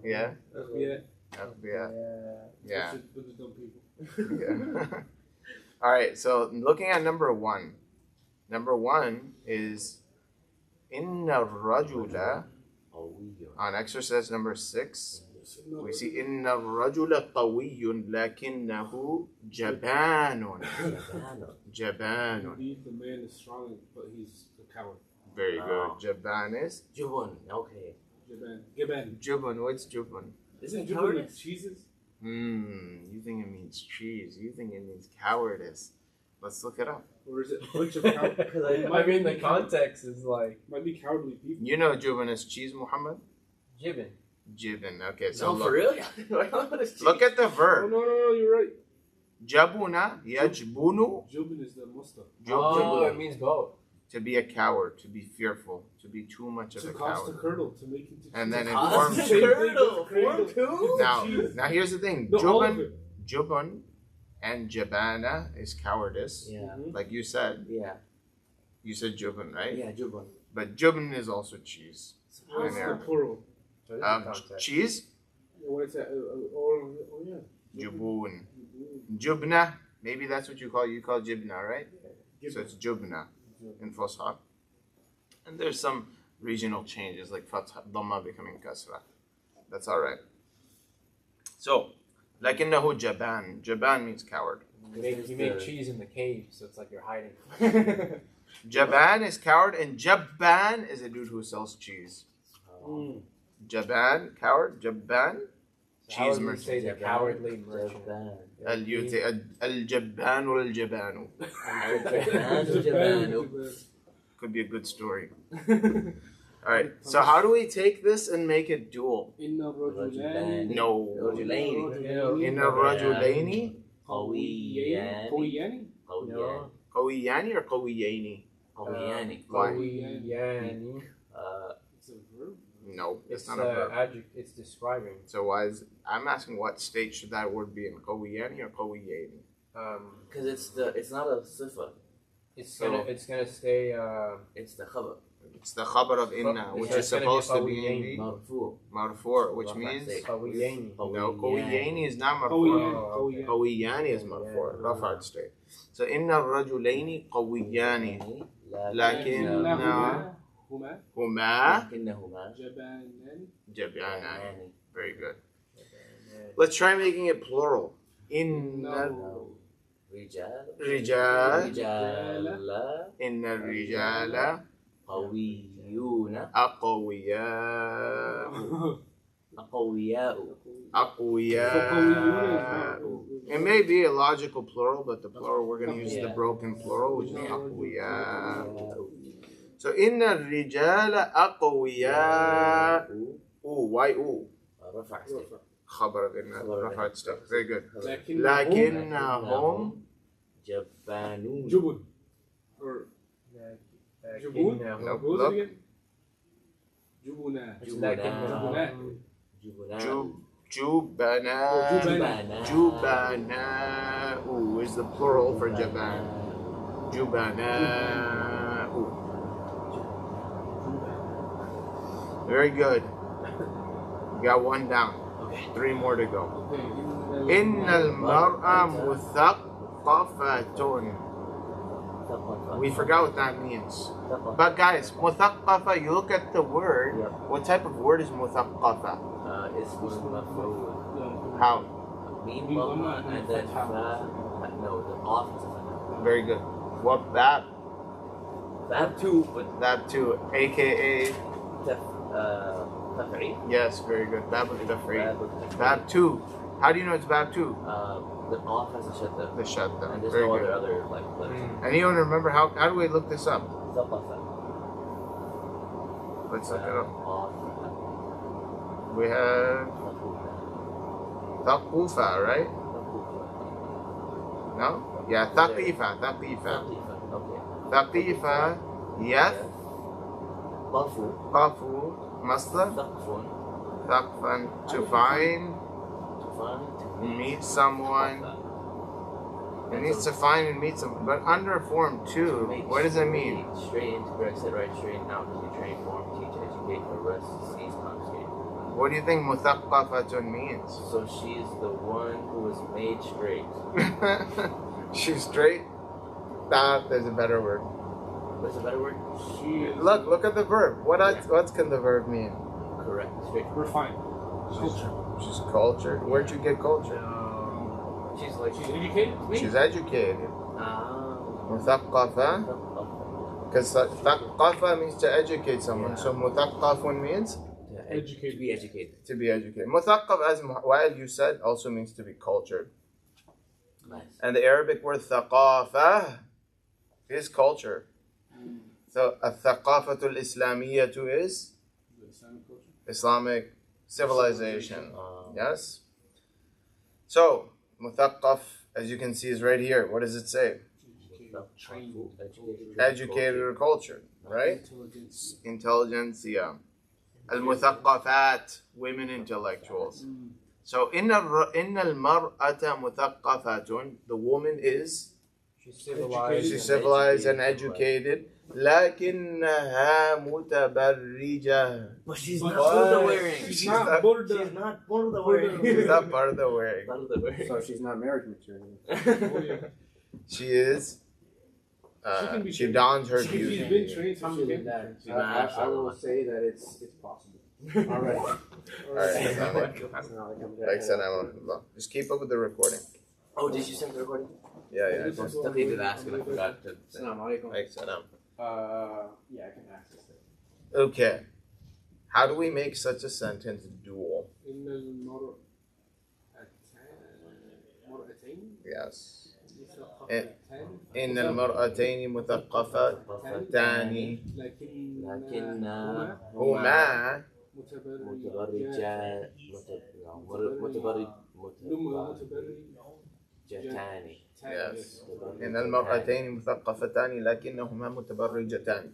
Yeah. Yeah. Yeah. Yeah. With the dumb people. Yeah. All right. So looking at number one. Number one is inna rajula. On exercise number 6, we see inna rajula qawiyyun lakinnahu jabanun. Jabanun. Indeed, the man is strong, but he's a coward. Very good. Jaban is? Jubun. Okay. Jaban. Jubun. What's jubun? Isn't Jubun like cheeses? You think it means cheese. You think it means cowardice. Let's look it up. Or is it a bunch of cowards? I mean, the context is like... Might be cowardly people. You know jubun is cheese, Muhammad? Jibin. Jibin. Okay, so No, look. for real? Look at the Oh, verb. no, you're right. Jabuna, yajbunu. Jubin is the musta. Oh, it means both. To be a coward, to be fearful, to be too much of To a cost a coward. curdle, to make him to And then it Cost forms. a curdle. Form two? Now here's the thing. No, all of Jubun, it. jubun, and jabana is cowardice. Yeah. Like you said. Yeah. You said jubun, right? Yeah, Jubun. But jubun is also cheese. What's In the Arabic. plural? So this is context. Cheese? What is that? Yeah. Jubun. Jubna. Maybe that's what you call jibna, right? So it's jubna in Fusha. And there's some regional changes like Fatha, Dhamma becoming Kasra. That's alright. So, lakinnahu jaban. Jaban means coward. You make cheese in the cave, so it's like you're hiding. Jaban is coward, and Jabban is a dude who sells cheese. Jaban, coward. Jabban, How cheese would you say merchant. the cowardly merchant? Al-Jabban wal-Jabanu. Could be a good story. Alright, so how do we take this and make it dual? Inna rajulani. No. Inna rajulaini. Qawiyyan. Qawiyani? Qawiyyan. Qawiyani or qawiyani? Qawiyani. Qawiyani. It's a verb. No, it's It's not a verb. adjective. It's describing. So why is I'm asking what state should that word be in? Qawiyani or qawiyani? Because it's not a sifa. It's gonna stay. It's the khabar. It's the khabar of inna, which is supposed to be in the Marfu. marfu', which means Qawiyani. no, qawiyani is not marfu'. Qawiyani is marfu', rafa'at state. So inna rajulaini qawiyani, lakin Huma. huma لكنهما Jabanani. jabyanani. Very good. Let's try making it plural. Inna رجال rijal, رجال inna rijala قويون aqawiyya. أقوياء. Aqwiya. It may be a logical plural, but the plural we're going to use the broken plural, which is aqwiya. So inna rijala aqwiya. Ooh, why ooh? رفع Khabar of inna. Rafa'at stuff. Very good. Lakinnahum. Lakinnahum جبانون. Jubun. Or Jubun? Lakinnahum. Nope. What was Look. it again? Jubuna. It's lakinnahum. جبناء. Jubana. جبناء. Jubana. Ooh is the plural for jaban. Jubana. Ooh. Very good. You got one down. Okay. 3 more to go. Okay. إن المرأة مثقفتٌ. We forgot what that means. But guys, مثقفة, you look at the word, what type of word is مثقفة? اسم مفعول. How? ميم ضمة and then فا. No, the off is a Very good. What bab? Fab two, but Bab 2, aka, تفعيل. yes, very good. Bab of tafreed. Fab Bab 2. How do you know it's Bab 2? the off has a shadda. The shadda. And there's Very no good. other like letters. Anyone remember how do we look this up? ثقافة. Let's look it up. Off. We have Thaqufa, right? No? Yeah, Thaqifa. Okay. Thaqifa, Yath, Qafu. Qafu, Masdar, Thaqfun. Thaqfan, to find, To find. meet someone. It needs to find and meet someone. But under form 2, what does it mean? Straight into correct, set right, straight out, to train, form, teach, educate, arrest, seize, confiscate. What do you think مثقفتٌ means? So she's the one who was made straight. She's straight? Nah, there's a better word. What's a better word? She is Look at the verb. What can the verb mean? correct. Straight. Refined. Culture. She's cultured. Where'd you get cultured? She's like She's educated. She's educated. ah. مثقفة. Because ثقافة means to educate someone. So مثقف means To be educated. to be educated. مثقف, as Wael you said, also means to be cultured. Nice. And the Arabic word ثقافة is culture. So الثقافة الإسلامية is The Islamic culture. Islamic civilization. Yes? So, مثقف, as you can see, is right here. What does it say? Educated or cultured, right? Intelligence. Intelligentsia. المثقفات, women intellectuals. So, إن المرأة مثقفة, the woman is, She's civilized. she's civilized and educated. لكنها متبرجة. But she's But not border wearing. She's She's not not- border. She's not border wearing. She's not part of the wearing. Border wearing. So she's not marriage material. Oh, yeah. She is. She can be She trained. dons her She's beauty. been trained, so she can. Alhamdulillah. I will say that it's possible. Alright. Alright. Just keep up with the recording. Oh, did you send the recording? Yeah, yeah. Stuffy did ask and I forgot to. Assalamu alaikum. Salam. Yeah, I can access it. Okay. How do we make such a sentence dual? إن المرأتين Yes. مثقفتان إن المرأتين مثقفتان لكنهما هما متبرجات متبرجتان. Yes. إن المرأتين مثقفتان لكنهما متبرجتان.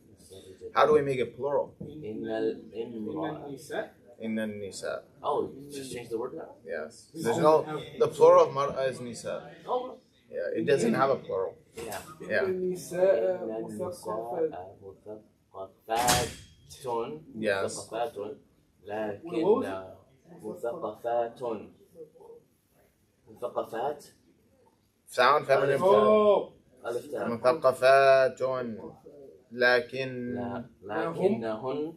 How do we make it plural? إن النساء. إن النساء. Oh, just change the word now. Yes. There's no. The plural of mar'a is nisa. Oh, Yeah. It doesn't have a plural. yeah. Yeah. النساء إن مثقفات. النساء مثقفات Yes. مثقفات لكن مثقفات مثقفات Sound feminine form. Oh. ألف تاء مثقفات لكن لكنهن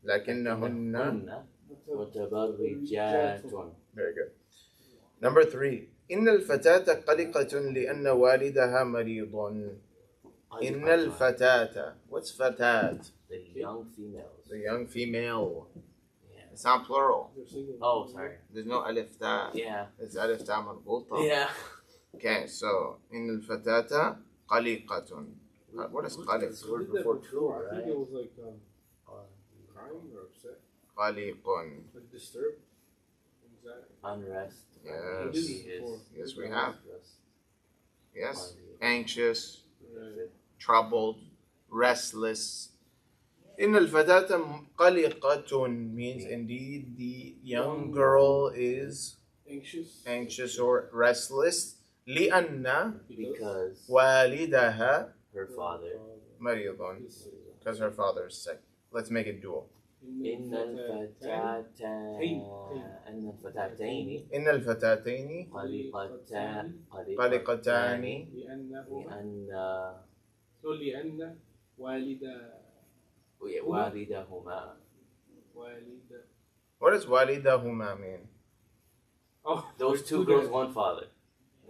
لكنهن متبرجات. Very good. Number 3. إن الفتاة قلقة لأن والدها مريض. إن الفتاة. What's فتاة? The young females. The young female. Yeah. It's not plural. Oh, sorry. There's no ألف تاء. Yeah. It's ألف تاء مربوطة. Yeah. Okay, so إن الفتاة قلقة. What is قلق? It's word before two, I think right? it was like crying or upset, قلق. like disturbed, anxiety. Unrest. Yes. Yes, we Yes. have. Yes. Anxious, Right. troubled, restless. إن الفتاة قلقة means indeed the young girl is Anxious. or restless. لأن Because والدها her father. مريض, because her father is sick. Let's make it dual. إن الفتاتين إن الفتاتين قلقتان لأن والدهما. What does والدهما mean? Oh, Those two girls, one father.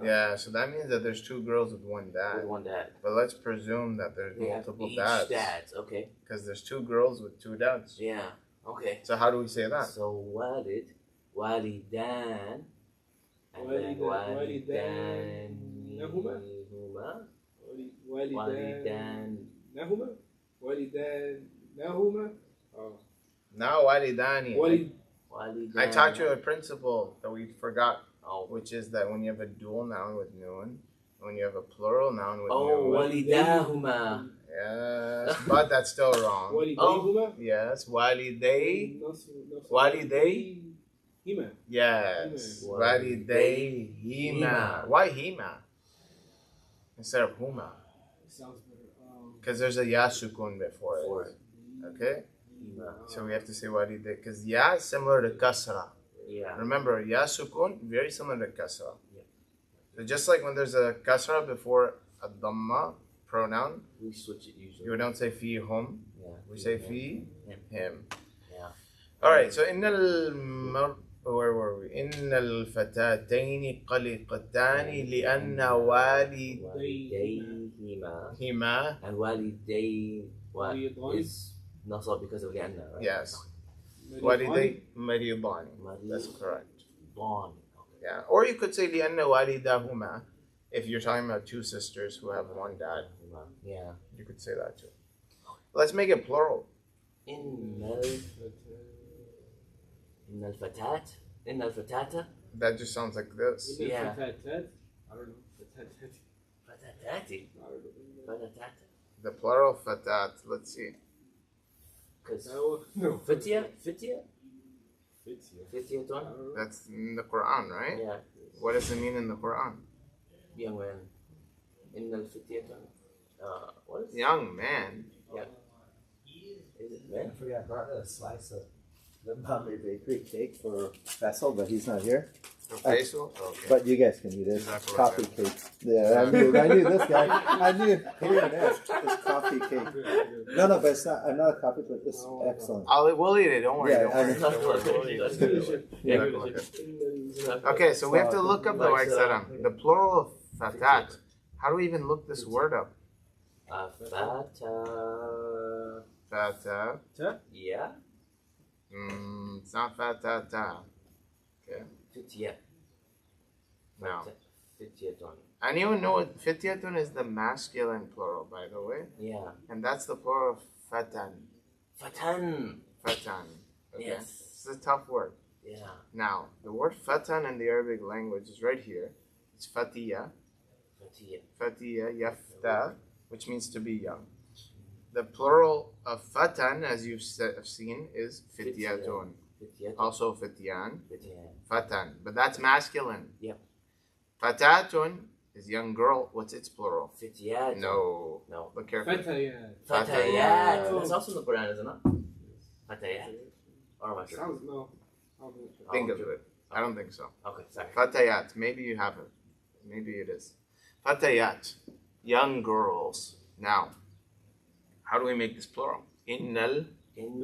Yeah, so that means that there's two girls with one dad. With one dad. But let's presume that there's They have multiple each dads. Okay. Because there's two girls with two dads. Yeah. Okay. So how do we say that? So walidan, and then walidanahuma. walidanahuma. Oh. Now walidani. walidan. I taught you a principle that we forgot, Oh. which is that when you have a dual noun with noon, when you have a plural noun with Oh, noon. walidahuma. Yes, but that's still wrong. والديهما. Yes, waliday. Waliday. هما. Yes, Hima. walidayhima. Why hima instead of huma? Sounds better. Because there's a yasukun before For it. it. Okay? So we have to say waliday because ya is similar to kasra. Yeah. Remember, ya sukun, very similar to kasra. Yeah. So just like when there's a kasra before a dhamma pronoun, We switch it usually. you don't say fi hum, Yeah. we say fi him. Yeah. All right, so where were we? إن الفتاتين قلقتان لأن والديهما. والديهما And والدي مريضان. is nasab because of لأن, right? yes مريضان. والدي مريضان. That's correct. Born. Yeah, or you could say لأن والدهما if you're talking about two sisters who have one dad. Yeah. You could say that too. Let's make it plural. إن الفتاة. إن الفتاة. That just sounds like this. إن Yeah. الفتاتات. I don't know. فتاتات. فتاتاتي. I don't know. فتاتات. The plural fatat. Let's see. Because No. فتية. فتية. Fitya. فتية. I don't know. That's in the Quran, right? Yeah. What does it mean in the Quran? Young man. إن الفتية. What is Young man. Yeah. Is it I man? forgot, I brought a slice of the Bombay Bakery cake for Faisal, but he's not here. For Faisal? Okay. But you guys can eat it. Exactly. Coffee cake. Yeah, I knew this guy. I knew. Here it is. It's coffee cake. No, but it's not. I'm not a coffee, but it's excellent. We'll eat it. Don't worry. Yeah, Don't worry. I Don't worry. We'll eat it. Yeah. Okay, so we have to look up the WIC salam. The plural of fatat. How do we even look this word up? Fata. Fata. Yeah. It's not fatata. Okay. Fitya. No. Fityatun. Anyone know what fityatun is the masculine plural, by the way? Yeah. And that's the plural of fatan. Fatan. Fatan. Okay. Yes. It's a tough word. Yeah. Now, the word fatan in the Arabic language is right here. It's fatiya. Fatiya. Fatiya, yafta, which means to be young. The plural of fatan, as you've seen, is fityatun. Fityatun. Also fityan, Fityan. fatan. But that's masculine. Yep. Fatatun is young girl. What's its plural? Fityatun. No. No. Look carefully. Fatayat. Fatayat. That's also in the Quran, isn't it? Fatayat. Or am I sure? Sounds no. I don't know. Think of it. I don't think so. Okay, sorry. Fatayat. Maybe you have it. Maybe it is. Fatayat. Young girls. Now, how do we make this plural? Innal. إن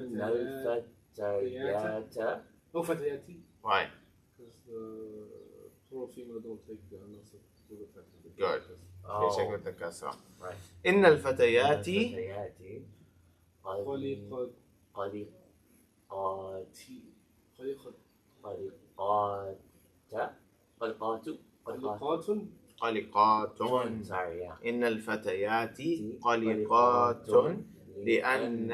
الفتيات. Oh, Fatayati. Why? Because the plural female don't take the nasab to the fatah. Good. Oh, Check with the kasra. right. Innal fatayati. الفتيات. خلقت قلقات. خلقت قلقات. قلقات. خلقات قلقاتun. Sorry, yeah. إن الفتيات قلقات لأن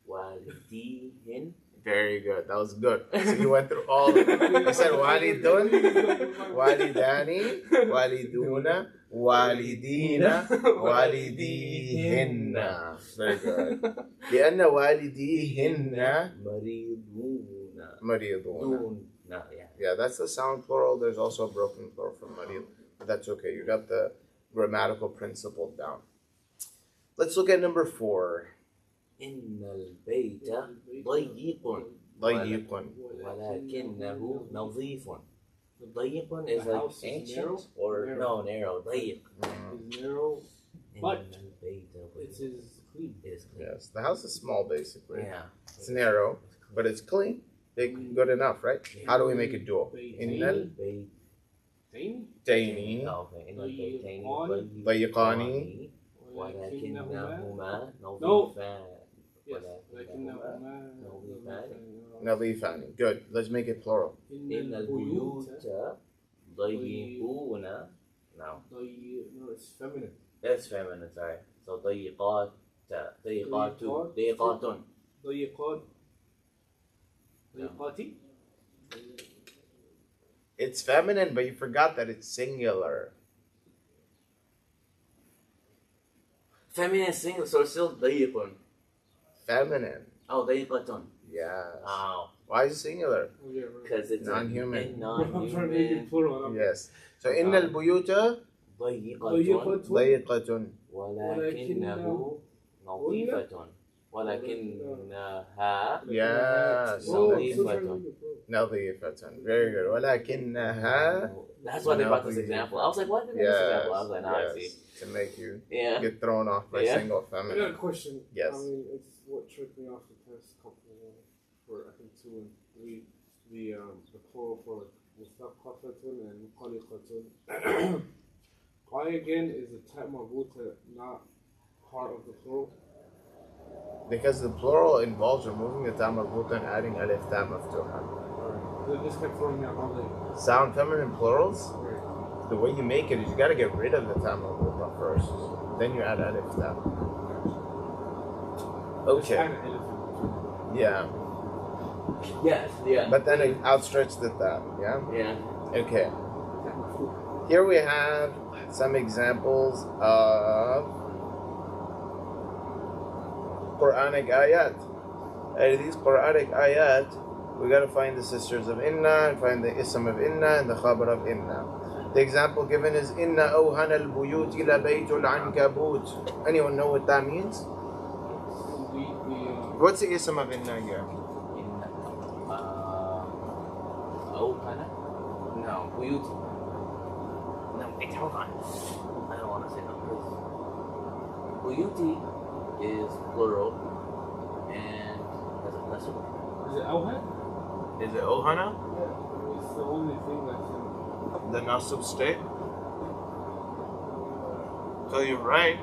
والدين. Very good. That was good. So you went through all of it. You said walidun, walidani, waliduna, walidina, walidihinna. Very good. لأن والديهن مريضون. مريضون. No, yeah. Yeah, that's the sound plural. There's also a broken plural for marid. But that's okay. You got the grammatical principle down. Let's look at number 4. إن البيت ضيق ضيق. ولكنه نظيف. ضيق is The like house is ancient narrow? or Narrow. no narrow. ضيق. is narrow. إن But البيت It ضيق. is clean. It is clean. Yes, the house is small basically. Yeah. It's narrow, but it's clean. Big, good enough, right? How do we make it dual? إن البيت. البيتين Okay. إن البيتين ضيقان ولكنهما No. نظيفان. Yes. ولكنهما نظيفان. Good. Let's make it plural. إن البيوت ضيقون. No. No, it's feminine. It's feminine, sorry. So ضيقات. ضيقات. ضيقات. ضيقات. ضيقاتي. It's feminine, but you forgot that it's singular. Feminine single, so it's still ضيق. Feminine. Oh, ضيقة. Yes. Oh, Why is it singular? Oh, yeah, right. because it's Non-human. in I'm trying to make it non-human. plural. Yes. So إن البيوت ضيقة ضيقة ولكنه نظيفة ولكنها Yes. نظيفة. نظيفة. Very good. ولكنها. That's why they brought this example. I was like, why did they bring this example? I was like, now I see. To make you Yeah. get thrown off by single I got a feminine. question. Yes. I mean, it's what tripped me off the past couple for I think 2 and 3. The plural for mustaqafatun and muqaliqatun. Why again is the ta marbuta not part of the plural? Because the plural involves removing the ta marbuta and adding alif ta maftuha. This kept throwing me off. I was like, Sound feminine plurals, the way you make it is you got to get rid of the ta marbuta first. Then you add alif ta. Okay. Kind of elephant. Yeah. Yes, yeah. But then it outstretched the ta. Yeah? Yeah. Okay. Here we have some examples of Quranic ayat. Out of these Quranic ayat, we got to find the sisters of inna and find the ism of inna and the khabar of inna. The example given is inna awhana al-buyuti la baytul ankabut. Anyone know what that means? What's the ism of inna here? أوهنا? No, بيوتي. No, wait, hold on. I don't want to say no. Buyuti is plural and has a lesser. Is it Awhan? Is it ohana? Yeah. It's the only thing that's in. The nasib state? So you're right,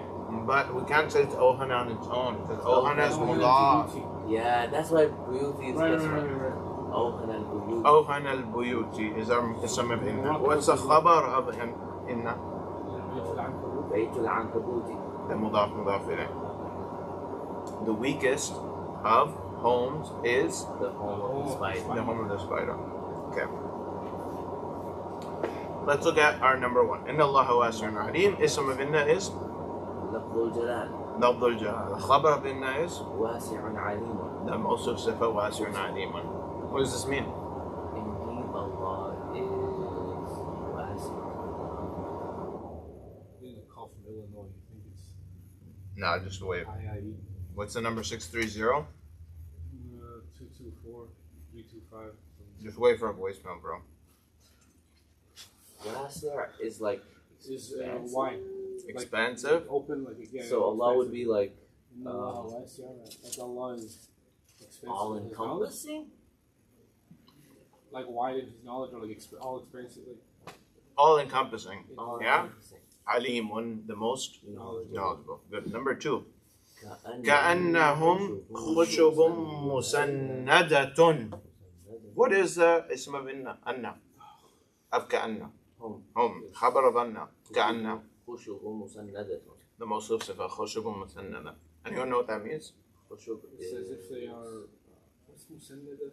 but we can't say it's ohana on its own because ohana is mudaf. Yeah, that's why Buyuti is different. Right. أوهنا البيوت. أوهن البيوت is our ism of inna. What's the khabar of inna? بيت العنكبوت. The mudaf إليه. The weakest of homes is The home of the spider. the home of the spider. Okay. Let's look at our number 1. Inna Allah wasi'un alim. Ism of inna is لفظ الجلال. لفظ الجلال. The khabar of inna is واسع عليم. the mawsuf sifa wasi'un alimun. What does this mean? Indeed, Allah is wasi'. Getting a call from Illinois. You think it's No, just wait. IIE? What's the number 630? 224 325. Just wait for a voicemail, bro. Wasi' is like Is expansive. wide. Expansive? Like open, like again. So Allah would be like Like Allah is expensive. all encompassing. Like wide in his knowledge, or like all expensive. Like All encompassing. All Yeah? encompassing. Alimun, the most knowledgeable. Good. Number 2. كأنهم كأنهم خشب مسندة. What is the ism of inna? Anna. Of كأنه. هم. خبر of anna. كأنه. خشب مسندة. The most sifa خشب مسندة. Anyone know what that means? خشب it says if they are. What's musannada?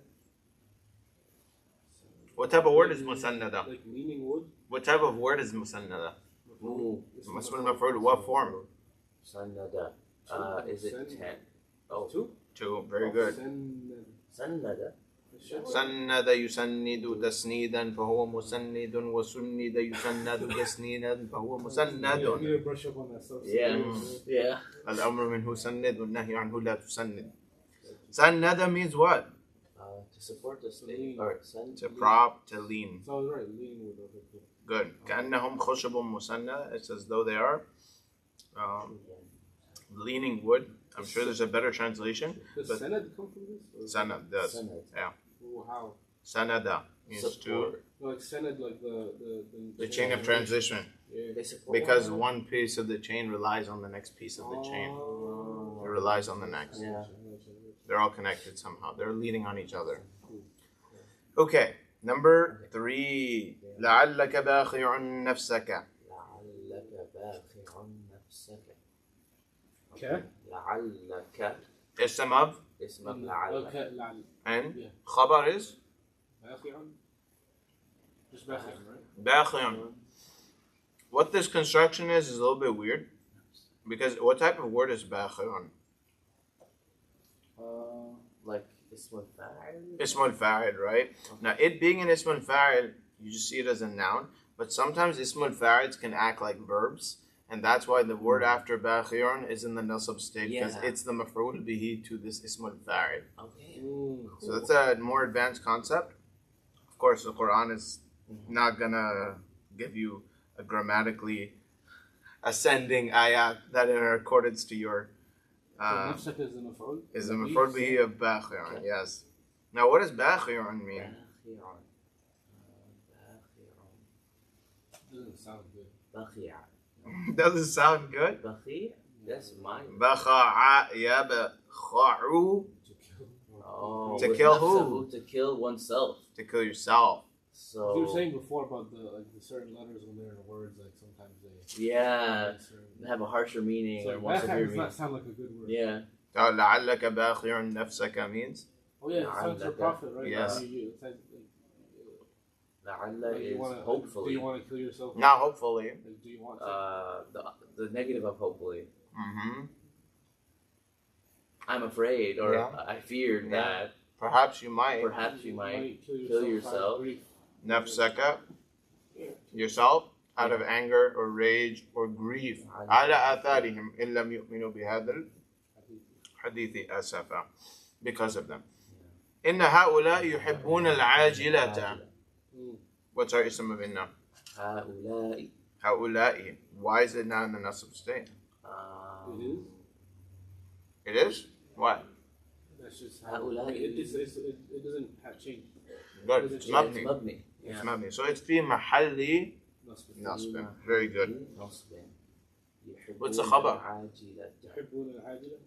What type of word is musannada? Like leaning wood. What type of word is musannada? Must be referred to what form? مسندة. Is it 10? Oh, 2? 2. Very good. سندة. سند يسند تسنيدا فهو مسند وسند يسند تسنيدا فهو مسند. I need to brush up on that stuff. Yeah. الأمر منه سند والنهي عنه لا تسند. سند means what? To support the state. Or send. To prop, to lean. So I was right, leaning wood. Okay, cool. Good. كأنهم خشب مسند. It's as though they are leaning wood. I'm sure there's a better translation. Does sanad come from this? Sanad does. Sanad. Yeah. Or how? Sanada means to Support. No, like sanad, like the chain of transition. Yeah. They support. Because one piece of the chain relies on the next piece of the chain. Oh. It relies on the next. Yeah. They're all connected somehow. They're leaning on each other. Okay. Number 3. لعلك باخع نفسك. لعلك باخع نفسك. Okay. لعلك. Ism of اسمك لعلك. Okay, لعل. and Yeah. خبر is باخع. Just باخع, right? باخع. What this construction is a little bit weird. Because what type of word is باخع? Like اسم الفاعل. Ismul fa'il, right? Now, it being an ismul fa'il, you just see it as a noun. But sometimes ismul fa'ids can act like verbs, and that's why the word after bakhirun is in the nasab state, because it's the maf'ul bihi to this ismul fa'id. Okay. So that's a more advanced concept. Of course, the Quran is not gonna give you a grammatically ascending ayat that are in accordance to your نفسك is the مفعول. is the maf'ul bihi of bakhirun. Yes. Now, what does bakhirun mean? Doesn't sound good. Doesn't sound good. Bakhir? That's mine. Bakha'a yabkha'u. Oh, To kill who? To kill oneself. To kill yourself. So You were saying before about the certain letters when they're in words, like sometimes they they have a harsher meaning So or more severe does meaning. not sound like a good word. Yeah. So لعلك باخع نفسك means Oh yeah, it sounds for profit, right? Yes. It's like, La'alla you is wanna, hopefully. Do you want to kill yourself? not hopefully. Like, do you want to? The negative of hopefully. Mm-hmm. I'm afraid or Yeah. I feared Yeah. that Perhaps you might. perhaps you might kill out of yourself. grief. Nafsaka, yourself, out of anger or rage or grief. على آثارهم إن لم يؤمنوا بهذا الحديث أسفا. Because of them. إن هؤلاء يحبون العاجلة. What's our ism of inna? هؤلاء. هؤلاء. Why is it not in the nasab state? It is. It is? What? That's just هؤلاء. it doesn't have change. Good. It's mabni. مبني. It's mabni. So it's في محل نصب. Very good. What's the khabar? يحبون العاجلة.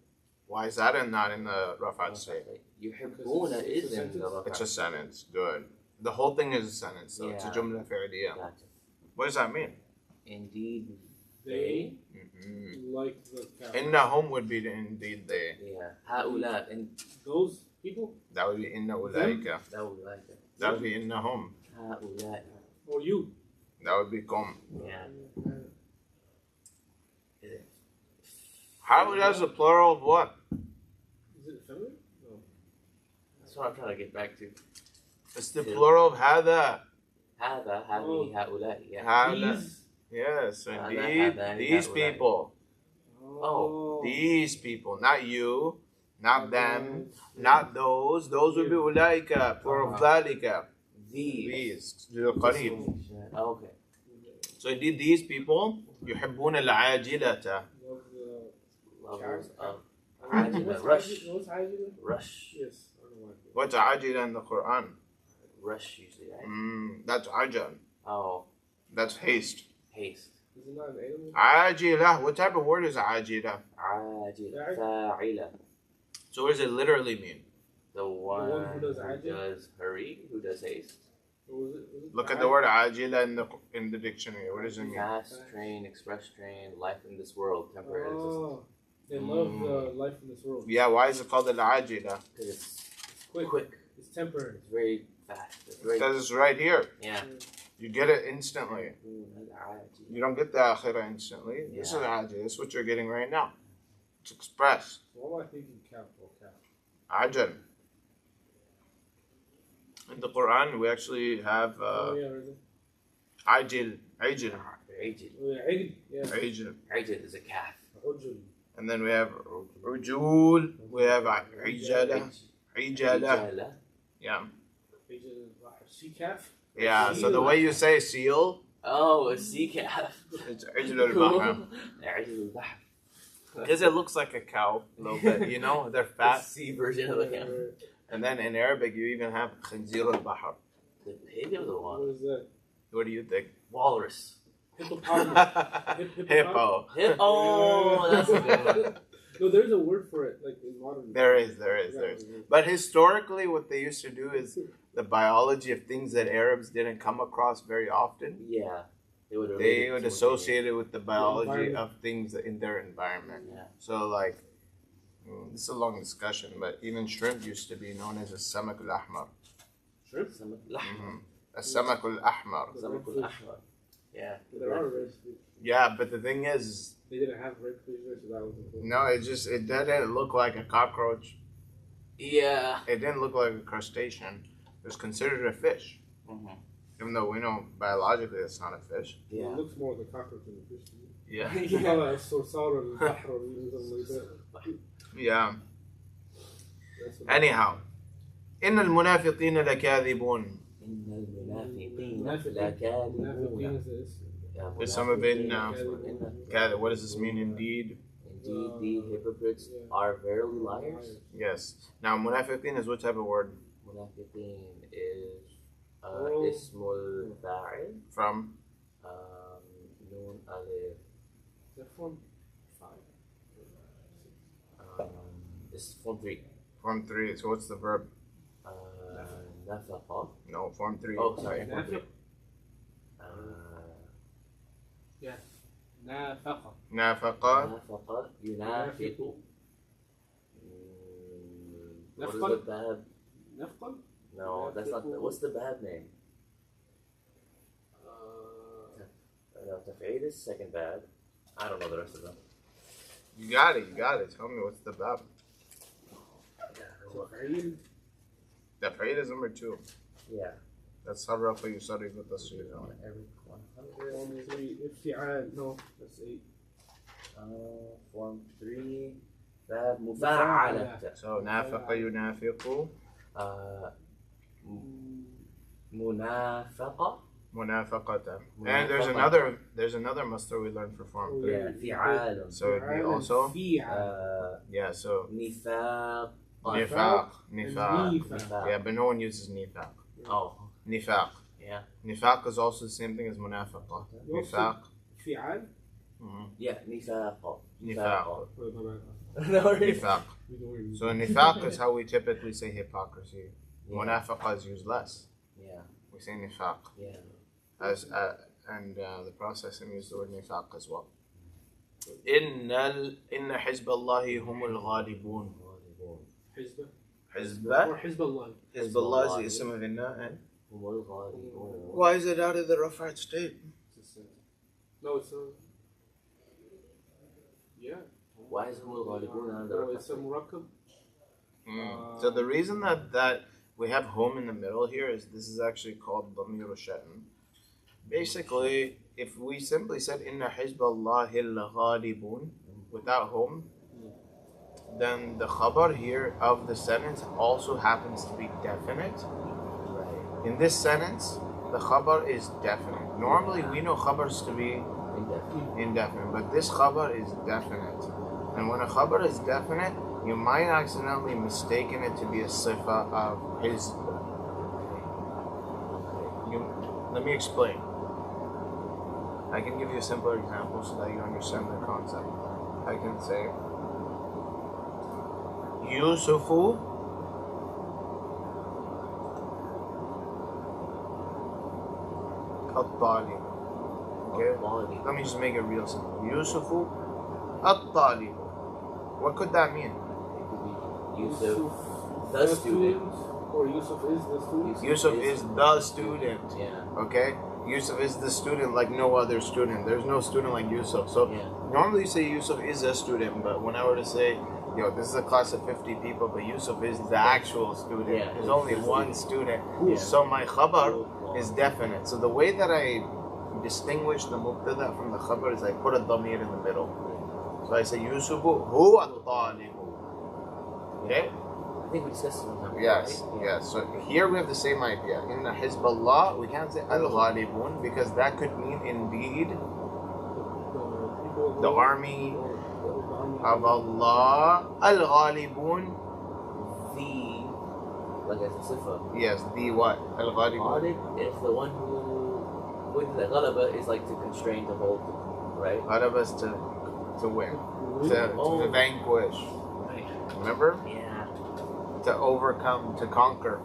Why is that not in the raf'at state? يحبون is in the It's a sentence. Good. The whole thing is a sentence, so it's a Yeah. jumla fi'liyah. Gotcha. What does that mean? Indeed, They Mm-hmm. like the cow. Innahum would be the indeed they. yeah. هؤلاء and Those people That would be inna ulaika. that would like it. That would be innahum. هؤلاء. or you. That would be kum. Yeah. How is the plural of what? Is it feminine? No. That's what I'm trying to get back to. It's the plural of hada. هذا هذه هؤلاء. Yeah. Hada. These. Yes, Hada, indeed. hada, These hada. people. Oh. These people. Not you. Not them. Not those. Those would be ulaika. Plural of dhalika. These. These. قريب. Okay. So indeed these people يحبون العاجلة. Lovers of What's عاجلة. Rush. What's عاجلة? Rush. Yes. I don't know why. What's عاجلة in the Quran? Rush usually, right? That's ajal. Oh, That's haste. haste. Is it not an animal? عاجلة. What type of word is عاجلة? عاجلة. فاعلة. So what does it literally mean? The one who does عاجل? does hurry, who does haste. Or was it Look at the word عاجلة in the dictionary. What does it mean? Fast train, express train, life in this world, temporary existence. Oh, they love life in this world. Yeah, why is it called العاجلة? Because it's Quick. It's temporary. It's very fast. It's very, Because it's right here. yeah. You get it instantly. You don't get the akhirah instantly. This is Yeah. ajal. This is what you're getting right now. It's express. What am I thinking? Cow. Ajal. In the Quran, we actually have Oh yeah, right there. ajil, ajil, Ajil. Oh yeah, عجل. Yeah. ajil. Ajil is a calf. عجل. And then we have ujul, we have ijala, ijala. Ijala. Yeah. عجل. Sea calf. Yeah, so the way you say seal, Oh, a sea calf. it's ajil al-bahr. Ajil al-bahr. Because it looks like a cow a little bit, you know? They're The fat. sea version of the calf. And then in Arabic, you even have khinzir al-bahr. The pig of the What one. is that? What do you think? Walrus. Hippopotamus. Hippo. Oh, that's a good one. No, there's a word for it, like in modern. There is. But historically, what they used to do is the biology of things that Arabs didn't come across very often. Yeah. They would associate it with the biology of things in their environment. Yeah. So, like, this is a long discussion, but even shrimp used to be known as a samak al-ahmar. Shrimp? A samak al-ahmar. Yeah. There are red fish. Yeah, but the thing is, They didn't have red fish there, so that was important. no, it didn't look like a cockroach. Yeah. It didn't look like a crustacean. It was considered a fish. Mm-hmm. Even though we know biologically it's not a fish. It looks more like a cockroach than a fish. Yeah. الصرصار البحر Yeah. Anyhow. إن المنافقين لكاذبون. إن المنافقين لكاذبون. There's some of it now. What does this mean? Indeed. Indeed, the hypocrites are verily liars. Yes. Now, munafiqin is what type of word? Munafiqin is ismul fa'il From? Noon alif. Form 5. It's form 3. Form 3. So what's the verb? Nafaqa. No, form 3. Oh, sorry. Form 3. Yeah. نافقة. نافقة. نافقة ينافق. What is نفقل. the bad? نفقل. No, that's not. What's the bad name? No, تفعيل is second bad. I don't know the rest of them. You got it. Tell me what's the bab. تفعيل. Taf'il is number 2. Yeah. That's صرف يصرف التصريف. Every 100. افتعال. No, that's 8. Form 3. Bad. مفاعلة. So نافق ينافق. منافقة. منافقة. And there's another masdar we learned for form 3. Yeah. فعال. So it'd be also. فعال. Yeah. So. نفاق. Nifaq. Yeah, but no one uses nifaq. Oh. Nifaq. Yeah. Nifaq is also the same thing as munafiqa. Nifaq. فعال. Yeah. نفاق. Nifaq. No worries. Nifaq. So nifaq is how we typically say hypocrisy. Munafiqa is used less. Yeah. We say nifaq. Yeah. And the processing use the word nifaq as well. إن حزب الله هم الغالبون. حزبة. حزبة. Or حزب الله. حزب الله is the ism of inna. And هم الغالبون. why is it out of the Rafa'at state? No, it's a. Yeah. Why is هم الغالبون out of the No, it's a murakkab. So the reason that we have home in the middle here is this is actually called Damir al-Sha'n. Basically, if we simply said Inna Hizballahi al-Ghalibun without home, then the khabar here of the sentence also happens to be definite. Right. In this sentence, the khabar is definite. Normally, we know khabars to be indefinite, but this khabar is definite. And when a khabar is definite, you might accidentally mistaken it to be a sifa of hizb. Let me explain. I can give you a simpler example so that you understand the concept. I can say, Yusufu at-talib. Okay? Let me just make it real simple. Yusufu at-talib. What could that mean? Yusuf, the student. Or Yusuf is the student. Yusuf is the student. Yeah. Okay? Yusuf is the student like no other student. There's no student like Yusuf. So normally you say Yusuf is a student, but when I were to say, this is a class of 50 people, but Yusuf is the actual student. Yeah. There's only one student. Yeah. So my khabar is definite. So the way that I distinguish the mubtada from the khabar is I put a damir in the middle. So I say Yusufu huwa at-talibu. Okay? I think we discussed it one time. Yes, right? yes. So here we have the same idea. Inna Hizballah, we can't say al-ghalibun because that could mean indeed the army of Allah. Al-ghalibun, the. Like as a sifa. Yes, the what? Al-ghalibun. Ghalib is the one who. With the ghalaba is like to constrain, to hold, right? Ghalaba is to win, to vanquish. Right. Remember? Yeah. To overcome, to conquer.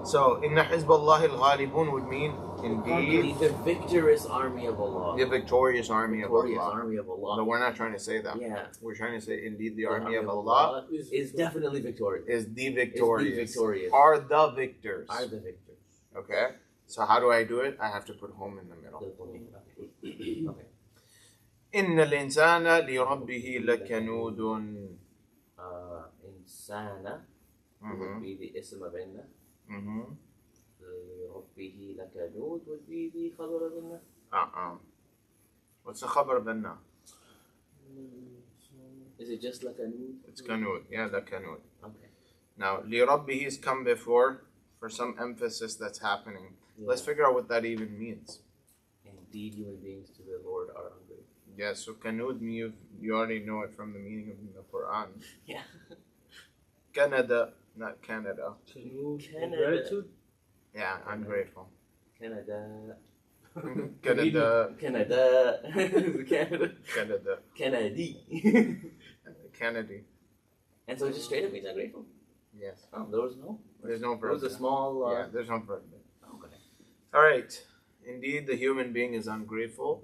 So, Inna Hizballah al-Ghalibun would mean, indeed, The victorious army of Allah. the victorious army of Victorious Allah. army of Allah. No, we're not trying to say that. Yeah. We're trying to say, indeed, the army of Allah is definitely victorious. is the victorious. victorious. Are the victors. Are the victors. Okay? So, how do I do it? I have to put home in the middle. Okay. إن الإنسان لربه لكنود. Insana would be the ism of inna. لربه لكنود would be the خبر of إن. What's the khabar binna? Is it just لكنود? It's kanud. Yeah, the kanud. Okay. Now, لربه has come before for some emphasis that's happening. Let's figure out what that even means. Indeed, human beings to the Lord are hungry. Yeah, so kanud, you already know it from the meaning of the Quran. Yeah. Canada, not Canada. Canada. Gratitude? Yeah, ungrateful. Canada. Canada. Canada. Canada. Canada. Kennedy. Kennedy. And so it just straight up means ungrateful? Yes. Oh, there was no? There's no There verb. was a small... Yeah, there's no verb. Okay. Alright. Indeed, the human being is ungrateful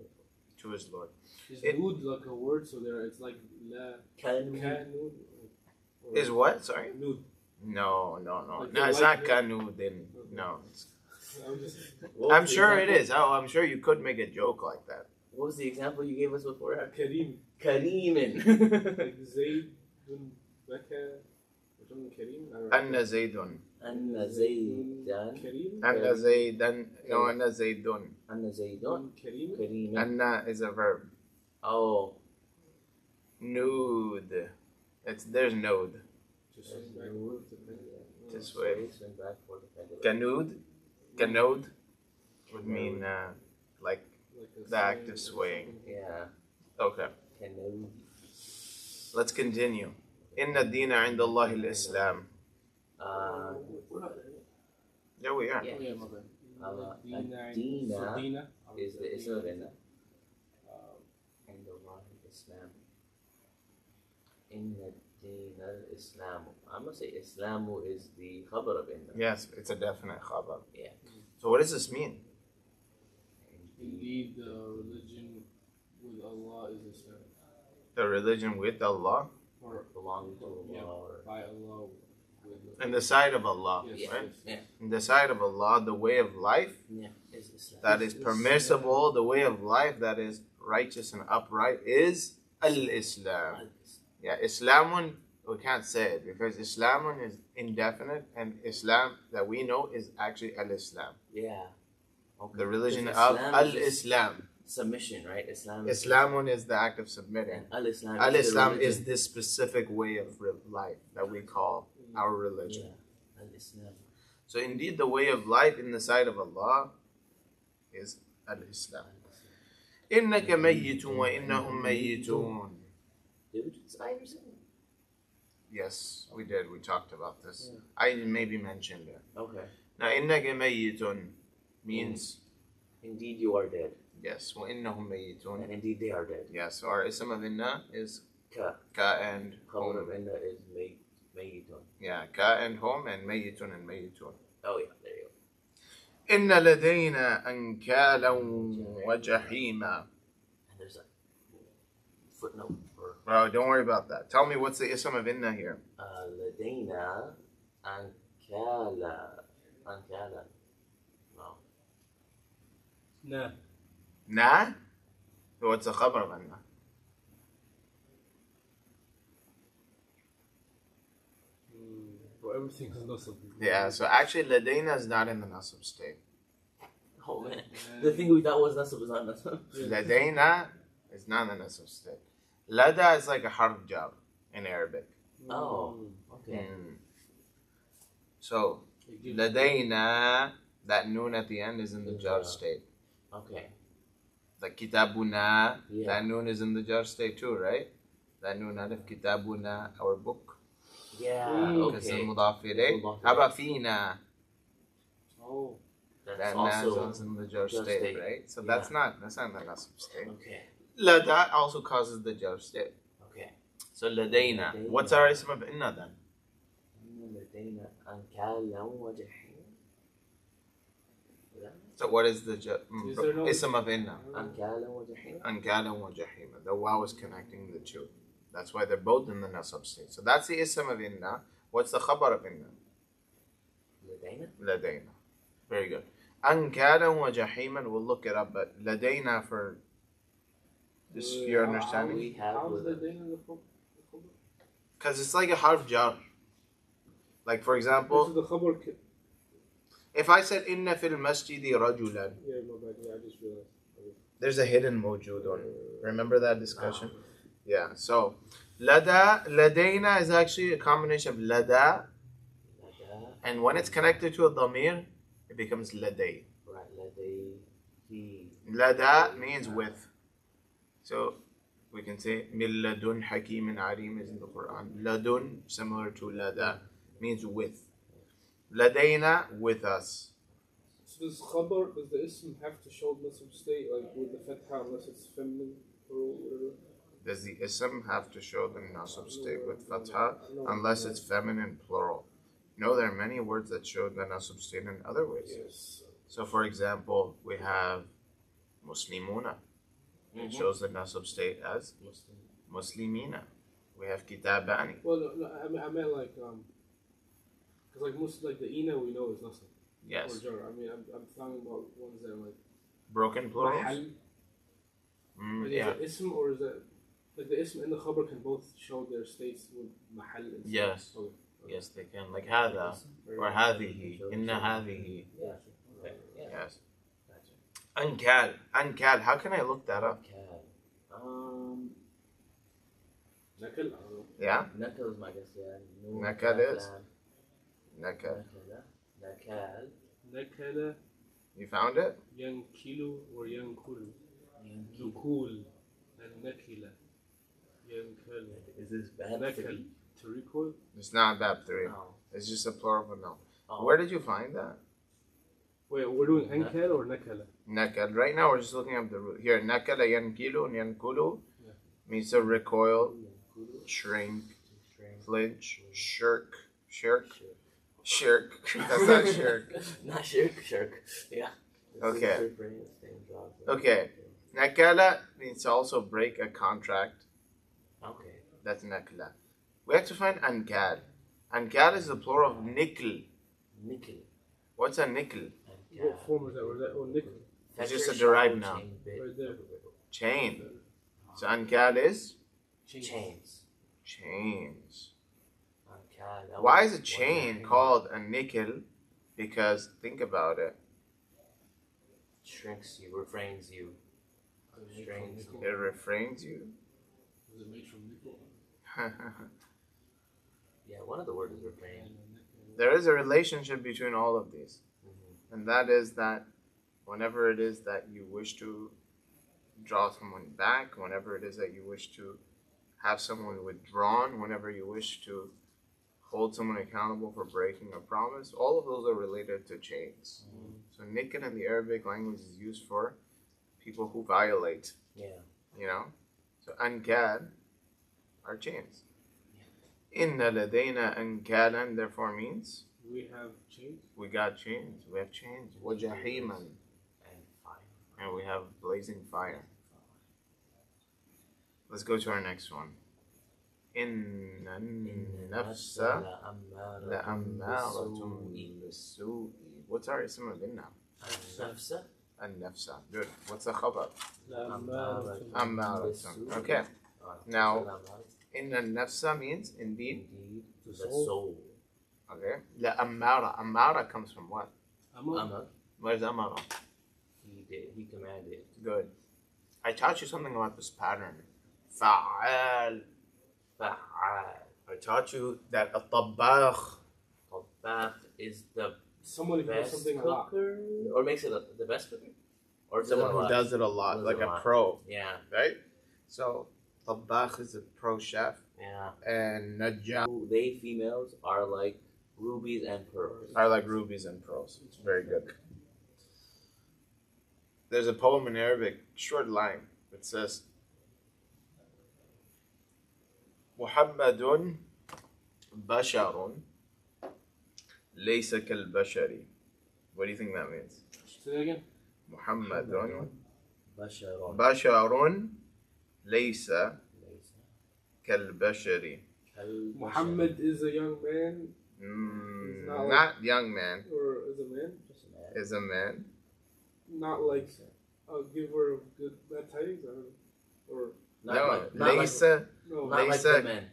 to his Lord. Is nud like a word? So there, it's like la Kanud. nud. Is what? Sorry? Nud. No. Like No, the it's white not kanud. Then no. I'm just. I'm sure it is. Oh, I'm sure you could make a joke like that. What was the example you gave us before? Kareem. Kareemin. Like Zayd bin Baka. Kareem. Anna Zaydun. Anna Zaydan. Kareem. Anna Zaydan. No, Anna Zaydun. Anna Zaydun. Kareem. Kareemin. Anna is a verb. Oh. Nude. There's node. Just This way. Swing back for the pendulum. Kanud. Kanod would mean like like the act of swaying. Yeah. Okay. Kanud. Let's continue. Inna dina inda Allah al-Islam. There we are. Yeah. Yeah, my bad. Dina is the Islam of Inna. And Allah Islam. Inna Dina Islam. I'm going to say Islamu is the khabar of Inna. Yes, it's a definite khabar. Yeah. So what does this mean? Indeed, the religion with Allah is Islam. The religion with Allah? Or belonging to Allah. yeah, Or, by Allah. In the sight of Allah, Yes, right? yeah. In the sight of Allah, the way of life Yeah. Is Islam. that is permissible, the way of life that is righteous and upright is al-Islam. Yeah, Islamun, we can't say it because Islamun is indefinite and Islam that we know is actually al-Islam. Yeah. Okay. The religion Because of Islam is al-Islam. submission, right? Islam. Islamun is the act of submitting. And Al-Islam. Al-Islam is this specific way of life that we call our religion. Yeah. Al-Islam. So indeed the way of life in the sight of Allah is al-Islam. إِنَّكَ مَيِّتٌ وَإِنَّهُمْ مَيِّتُونَ. Did we just say recently? Yes, we did. We talked about this. Yeah. I maybe mentioned it. Okay. Now, إِنَّكَ مَيِّتٌ means Indeed, you are dead. yes. وَإِنَّهُمْ مَيِّتُونَ. And indeed, they are dead. Yes. So our ism of inna is Ka. ka and Khabar of home. Inna is Mayitun. Yeah, ka and home and mayitun and mayitun. Oh, yeah. There you go. إِنَّ لَدَيْنَا أَنْكَالًا وَجَحِيمًا. And there's a footnote for Oh, don't worry about that. Tell me what's the ism of inna here? لدينا أنكالا. أنكالا. No. Nah. Na? So what's the khabar of inna? For everything is not something. Yeah, so actually ladayna is not in the nasab state. Oh, man. The thing we thought was Nasab is not Nasab. Ladayna is not in the nasab state. Lada is like a harf jar in Arabic. Oh, okay. So, ladayna, that noon at the end is in the jar state. Okay. Like kitabuna, Yeah. that noon is in the jar state too, right? That noon out of kitabuna, our book. Yeah, Because okay. it's mudaf ilayh. Mudaf How ilayh. about fina? Oh. That's That also is in the jar jar state, state. right? So Yeah. that's not the nasab state. okay. Lada also causes the jar state. Okay. So ladayna. Ladayna. What's our ism of inna then? لدينا أنكالا وجحيم. So what is the Is there no- ism of inna? أنكالا وجحيم. Ankala wa jahima. The waw is connecting the two. That's why they're both in the nasab state. So that's the ism of inna. What's the khabar of inna? لدينا. Ladayna. Very good. Ankala wa jahiman. We'll look it up, but ladayna for this your understanding? We have How's the with day in the book? Because it's like a harf jar. Like for This example, is the khabar. If I said inna fil masjidi rajulan, Yeah, my bad. Yeah, I just realized. there's a hidden mawjudun. Remember that discussion? Yeah. So ladayna is actually a combination of lada, and when it's connected to a damir, it becomes laday. Right, laday. Lada means with. So we can say min ladun hakimin alim is in the Quran. Ladun, similar to lada, means with. Ladayna, with us. So does khabar, does the ism have to show nasab state like with the fatha unless it's feminine or whatever? Does the ism have to show the nasab state with fatha unless it's feminine plural? No, there are many words that show the nasab state in other ways. Yes. So for example, we have muslimuna. It shows the nasab state as muslimina. We have kitabani. Well, no, I meant like because like most like the ina we know is nasab. Yes. Or jar. I mean, I'm talking about ones that are like Broken plurals? mahal. Like, Yeah. is it ism or is it like the ism and the khabar can both show their states with mahal and stuff? Yes. Okay. Yes, they can. Like هذا or هذه. إن هذه. Yeah. Okay. Yeah. Yes. Gotcha. Ankal. Ankal. How can I look that up? Nakal, I don't know. Yeah? Nakal is my guess, yeah. No, Nakal is? Nakal. Nakal. Nakala, You found it? yankilu or yankul. Nukul and nakila. Yankal. Is this bad? Nakal. To recoil? It's not Bab 3. No. It's just a plural of a noun. Oh. Where did you find that? Wait, we're doing ankal or nakala? Nakal. Right now we're just looking up the root. Here, nakala yankilu and yankulu means to recoil, shrink, flinch, shirk. That's not shirk. Not shirk. Yeah. Okay. Okay. Nakala means to also break a contract. Okay. That's nakla. We have to find ankal. Ankal is the plural of nickel. Nickel. What's a nickel? What form is that? Was that? Oh, nickel. It's just a derived noun. Right there. Chain. So ankal is Chains. chains. Ankal. Why is a chain called a nickel? Because think about it. Shrinks you, refrains you. Strings. It refrains you. Was it made from nickel? Yeah, one of the words is refrain. There is a relationship between all of these. And that is that whenever it is that you wish to draw someone back, whenever it is that you wish to have someone withdrawn, whenever you wish to hold someone accountable for breaking a promise, all of those are related to chains. So nikah in the Arabic language is used for people who violate, Yeah. you know? So ankad are chains. Inna ladayna ankalan therefore means We have chains. we got chains. We have chains. Wajahiman. And fire. And we have blazing fire. Let's go to our next one. Inna nafsa la'ammaratun bisu'i. What's our ism of inna? Nafsa. An-nafsa. Good. What's the khabar? Ammaratun. Ammaratun. Okay. Now, inna nafsa means indeed. Indeed, the soul. Okay. La'ammara. Ammara comes from what? Amar. Where's amara? He commanded. Good. I taught you something about this pattern. Fa'al. Fa'al. I taught you that a tabbakh. Tabbakh is the Someone who does best something a lot. cooker? Or makes it the best cooker? Or Someone who does it a lot, Does like it a a lot. pro, Yeah. right? So, tabbakh is a pro chef, Yeah. and najjar They females are like rubies and pearls. are like rubies and pearls. It's very good. There's a poem in Arabic, short line. It says, Muhammadun basharun laysa kal bashari. What do you think that means? Say that again. Muhammadun Basharun. basharun laysa kal bashari. Muhammad is a young man He's not Not young man, or is a man. is a man. Not like a giver of good bad tidings. I don't know. Or Not No, like, not like, laysa no. not like Laysa- the men.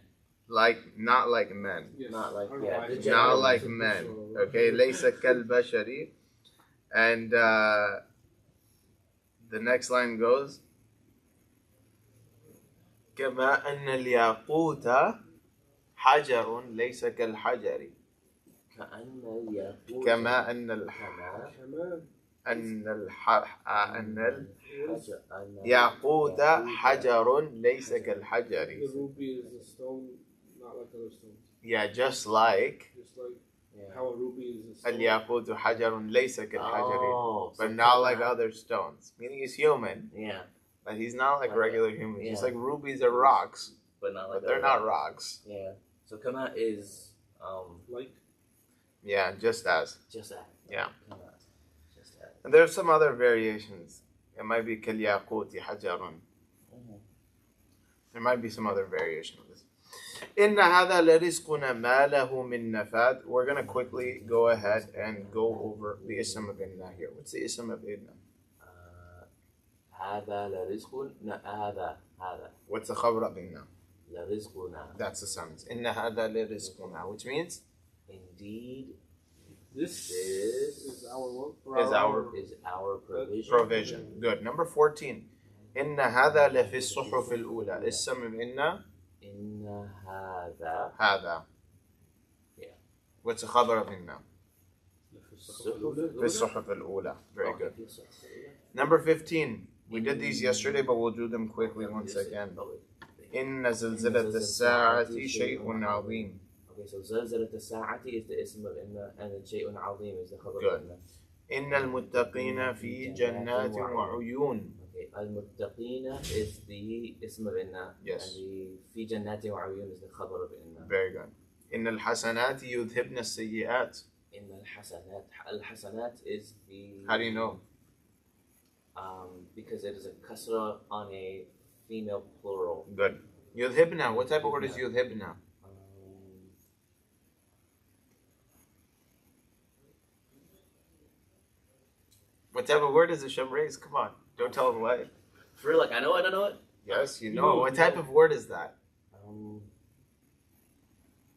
not like men. Yes. Not like- I don't know yeah, why the it's general- Not so like simple, men. so- Okay, ليس كالبشر. And the next line goes كما أن الياقوت حجر ليس كالحجر. كأن الياقوت كما أن كما كمان أن الياقوت حجر ليس the كالحجر. ruby is a stone, not like other stones. Yeah, just like Just like Yeah. how a ruby is a stone. الياقوت حجر ليس كالحجر. Oh, But so not like كما- other stones. Meaning he's human, Yeah, but he's not like Like regular humans. yeah. Just like rubies are rocks, but not like but they're other not rocks. rocks. Yeah. So kama is Like Yeah, just as. just that. Yeah. Kama. Just that. And there's some other variations. It might be كالياقوت حجر. There might be some other variation of this. إن هذا لرزقنا ما له من نفاد. We're gonna quickly go ahead and go over the ism of inna here. What's the ism of inna? هذا لرزقنا هذا What's the khabar of inna? لرزقنا. That's the sentence. إن هذا لرزقنا, which means Indeed, this This is our work. is our provision. provision. Good. Number 14. إن هذا لفي الصحف الأولى. اسم of inna إن هذا هذا. Yeah. What's the khabar of inna? في صحف الصحف الأولى. Very good. في صحف الأولى. Number 15. We did these yesterday, but we'll do them quickly once again. إن زلزلة الساعة شيء عظيم. Okay, so زلزلة الساعة is the اسم of إن, and then شيء عظيم is the خبر Good. of إن. إن المتقين في جنات وعيون. Okay, المتقين is the اسم of إن. Yes. And the في جنات وعيون is the خبر of إن. Very good. إن الحسنات يذهبن السيئات. إن الحسنات is the. How do you know? Because it is a kasra on a female plural. Good. يذهبن. What type of word is يذهبن? What type of word is the Shamrays? Come on. Don't tell them what. For real, like I know it, I don't know it. Yes, you You know. know, What you type know. of word is that?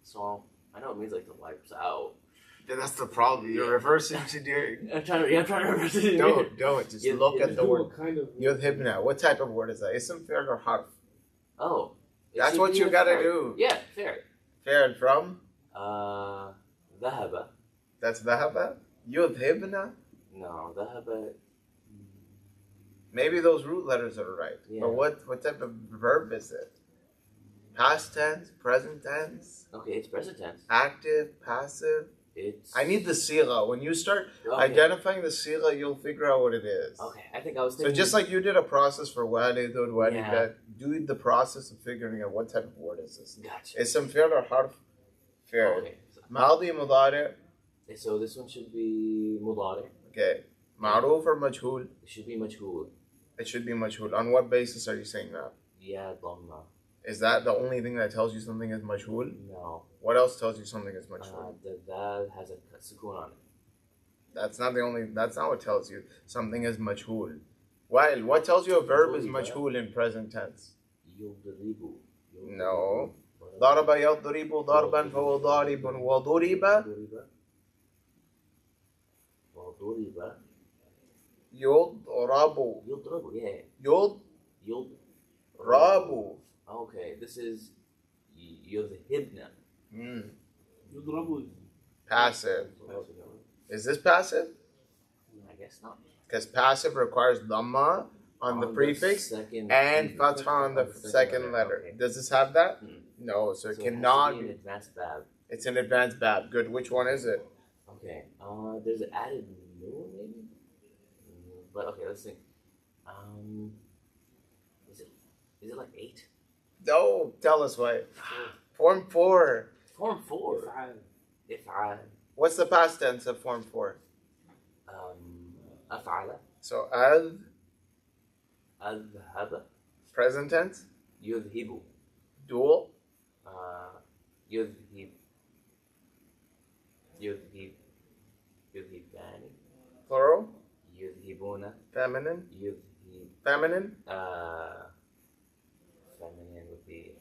So I know it means like to wipes out. Yeah, that's the problem. You're reverse engineering. I'm trying to reverse it. Don't. Just Yeah, look yeah, at the Do word. what kind of Yudhibna. What type of word is that? Ism, fi'l, or harf? Oh, it That's should what be you a gotta fair. do. Yeah, fair. Fi'l from? ذهب. That's dhahaba. Yudhibna. No, ذهب. Maybe those root letters are right. Yeah. But what type of verb is it? Past tense, present tense, Okay, it's present tense. active, passive. It's. I need the sigha. When you start Okay. identifying the sigha, you'll figure out what it is. Okay, I think I was So thinking. just like you did a process for walidun, walidat, Yeah. do the process of figuring out what type of word is this. Gotcha. Ism, fi'l, or harf? Fi'l. Okay. Madi, mudari. So this one should be mudari. Okay. Ma'ruf or majhul? It should be majhul. It should be majhul. On what basis are you saying that? Yeah, dhamma. Is that the only thing that tells you something is majhul? No. What else tells you something is majhul? The dal has a sukoon on it. That's not what tells you something is majhul. While what tells you a verb is majhul in present tense? يضرب. No. ضرب يضرب ضربا فهو ضارب وضرب وضرب. يضرب يضرب. Yeah. يضرب. يضرب. Okay, this is يذهبنا. يضربوا. Passive. Is this passive? I guess not. Because passive requires dhamma on the prefix second and fatha on the second letter. Okay. Does this have that? Hmm. No, so it So it has cannot to be be. an advanced bab. It's an advanced bab. Good. Which one is it? Okay. There's an added noon maybe. But okay, let's think. Is it like 8? No, tell us why. Form 4. Form 4. إفعال. إفعال. What's the past tense of form 4? أفعل. So أذهب. present tense, يذهب. dual, يذهب. يذهبان. plural, يذهبون. feminine, يذهب. feminine, Feminine would be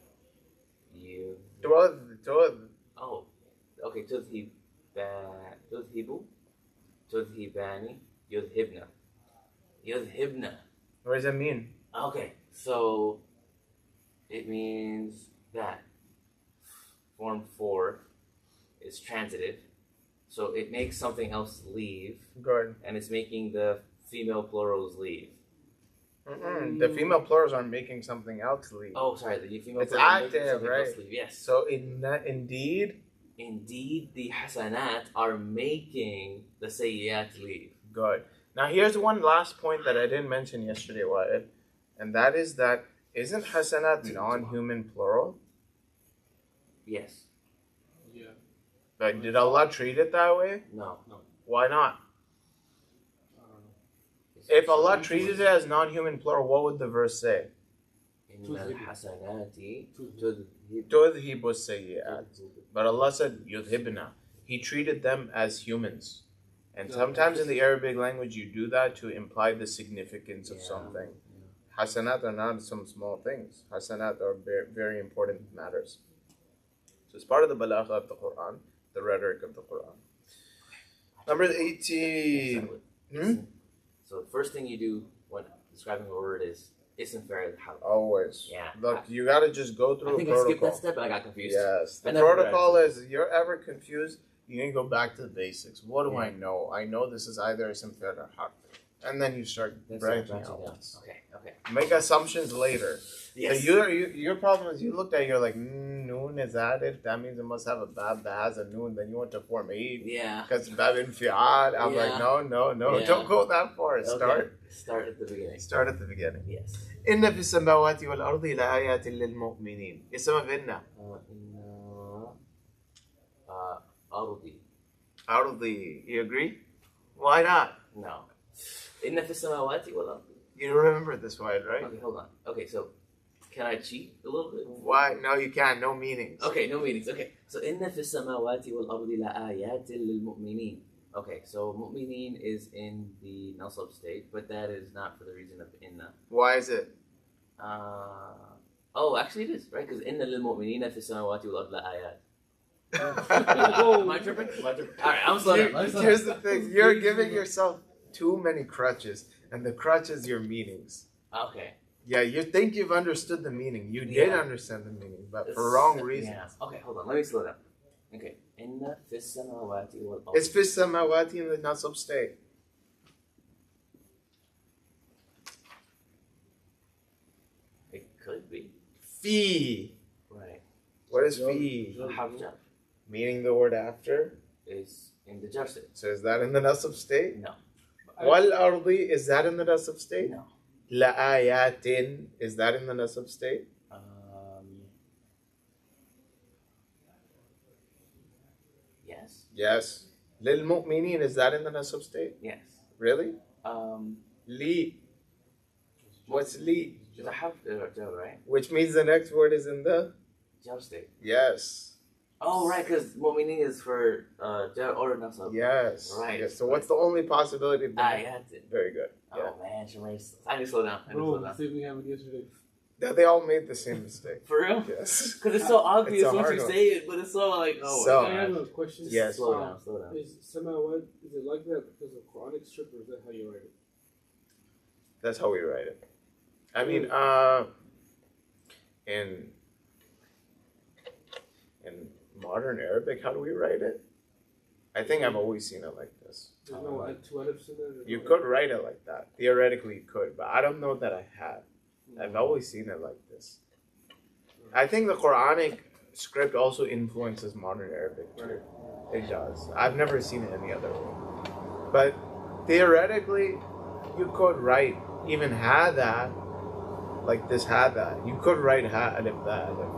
Oh, okay. تذهب تذهبان يذهبن. What does that mean? Okay, so it means that form 4 is transitive, so it makes something else leave, Good. and it's making the female plurals leave. The female plurals are making something else leave. Oh, sorry, the female It's plural making active, something right? else leave. Yes. So indeed, The hasanat are making the sayyiat leave. good. Now here's one last point that I didn't mention yesterday, Wa'id, and that is that isn't hasanat non-human plural? Yes. Yeah. But did Allah treat it that way? No. Why not? I don't know. If Allah treated it as non-human plural, what would the verse say? إن الحسنات تُذْهِبُ السَّيِّئَاتِ. But Allah said yudhibna. He treated them as humans. And sometimes in the Arabic language you do that to imply the significance of something. Hasanat are not some small things. Hasanat are very, very important matters. So it's part of the balagha of the Quran, the rhetoric of the Quran. Number 18. So the first thing you do when describing a word is ism fa'il hal. Always. Yeah. Look, you got to just go through I think a I skipped protocol. that step, but I got confused. Yes. The I never protocol realized is, you're ever confused, you need to go back to the basics. What do I know? I know this is either ism fa'il or harf. And then you start branching out. Okay. Make assumptions later. Yes. So your problem is you looked at it, you're like, noon is added. That means it must have a bab that has a noon. Then you went to form 8. Yeah. Because bab in fi'ad. I'm like, no. Yeah. Don't go that far. Okay. Start at the beginning. Start at the beginning. Yes. إن في السماوات والأرض لآيات للمؤمنين. اسمها فينا. أرضي. أرضي. You agree? Why not? No. إن في السماوات والأرض. You remember this one, right? Okay, hold on. Okay, so can I cheat a little bit? Why? No, you can't. No meanings. Okay, no meanings. Okay, so إن في السماوات والأرض لآيات للمؤمنين. Okay, so mu'mineen is in the nasab state, but that is not for the reason of inna. Why is it? Actually it is, right? Because inna lil mu'minina fi samawati wal ardi ayat. Am I tripping? Alright, I'm slow down. Here's the thing. You're giving yourself too many crutches, and the crutch is your meanings. Okay. Yeah, you think you've understood the meaning. You did understand the meaning, but for wrong reasons. Yeah. Okay, hold on. Let me slow down. Okay. Inna fi samawati wal ardi. It's fi samawati in the nasab state. It could be. Fi. Right. What is fi? Harf jar Meaning the word after. is in the jar state. So is that in the nasab state? No. Wal ardi, is that in the nasab state? No. La ayatin, is that in the nasab state? Yes. Yes. Lil mu'mineen, is that in the nasab state? Yes. Really? Um, Li. What's li? the harf jar, right? Which means the next word is in the? Jar state. Yes. Oh, right, because mu'minin is for jar or nasab. Yes. Right. Yes. So what's the only possibility? Of Ayat. Very good. Yeah. Oh man, Shamaris. I need to slow down. Bro, see if we have it yesterday. They all made the same mistake. For real? Yes. Because it's so obvious It's a once hard you one. say it, but it's so like, oh So- my I God. have a question. Yes. Slow down. Is Samawat, is it like that because of Quranic script, or is that how you write it? That's how we write it. I mean, in modern Arabic, how do we write it? I think I've always seen it like this. There's no two alifs in it? You could write it like that. Theoretically, you could, but I don't know that I have. I've always seen it like this. I think the Quranic script also influences modern Arabic too. It does. I've never seen it any other way. But theoretically, you could write even hada, like this hada. You could write ha alif ba alif.